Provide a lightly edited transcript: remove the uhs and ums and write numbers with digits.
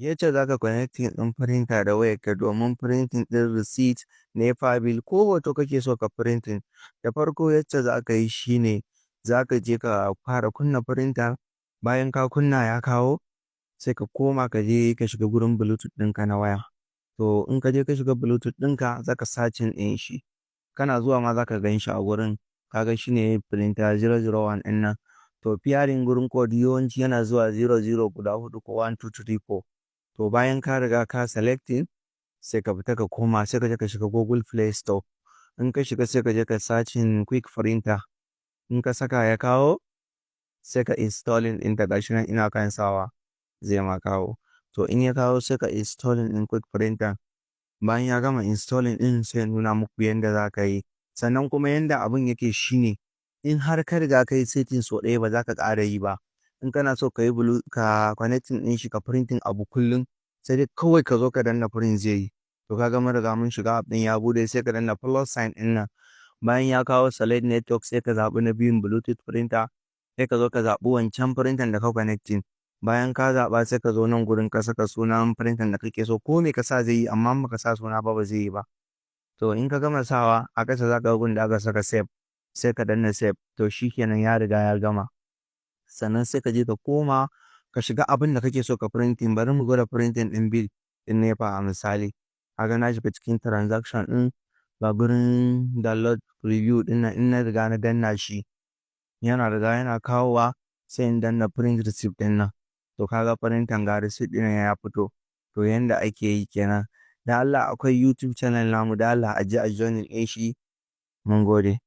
Yacce za ka connecting ɗin printer da wayarka domin printing ɗin receipt, NEPA bill ko hoto kake so ka printing. Da farko yacce za ka yi shine za ka je ka fara kunna printer. Bayan ka kunna ya kawo, sai ka koma ka je ka shiga gurin Bluetooth ɗinka na waya. To in ka je ka shiga Bluetooth ɗinka, za ka searching ɗin shi. Kana zuwa ma za ka gan shi a gurin. Ka ga shi ne printer 001 ɗin nan. To pairing gurin code yawanci yana zuwa 00 guda huɗu ko 1 2 3 4. To bayan ka riga ka selecting, sai ka fita ka koma sai ka je ka shiga Google Play Store. In ka shiga sai ka je ka searching quick printer. In ka saka ya kawo, sai ka installing ɗin ta gashi nan ina kan sawa zai ma kawo. To in ya kawo sai ka installing ɗin quick printer. Bayan ya gama installing ɗin sai ya nuna muku yanda za ka yi. Sannan kuma yanda abun yake shine in har ka riga ka yi setting so ɗaya ba za ka ƙara yi ba. In kana so ka yi ka connecting ɗin shi ka printing abu kullum, sai dai kawai ka zo ka danna print zai yi. To ka ga mun riga mun shiga app ɗin ya buɗe sai ka danna plus sign ɗin nan. Bayan ya kawo select network sai ka zaɓi na biyun Bluetooth printer. Sai ka zo ka zaɓi wancan printer da ka connecting. Bayan ka zaɓa sai ka zo nan gurin ka saka sunan printer da kake so ko me ka sa zai yi amma in baka sa suna ba zai yi ba. To in ka gama sawa a ƙasa za ka ga gun da aka saka save. Sai ka danna save. To shikenan ya riga ya gama. Sannan sai ka je ka koma ka shiga abin da kake so ka printing. Bari mu gwada printing ɗin bill ɗin NEPA a misali. Kaga na shiga cikin transaction ɗin ga gurin download preview ɗin nan in na riga na danna shi. Yana riga yana kawowa sai in danna print receipt ɗin nan. To kaga printer ga receipt ɗin ya fito. To yanda ake yi kenan. Da Allah akwai YouTube channel namu da Allah a je a joinin ɗin shi. Mun gode.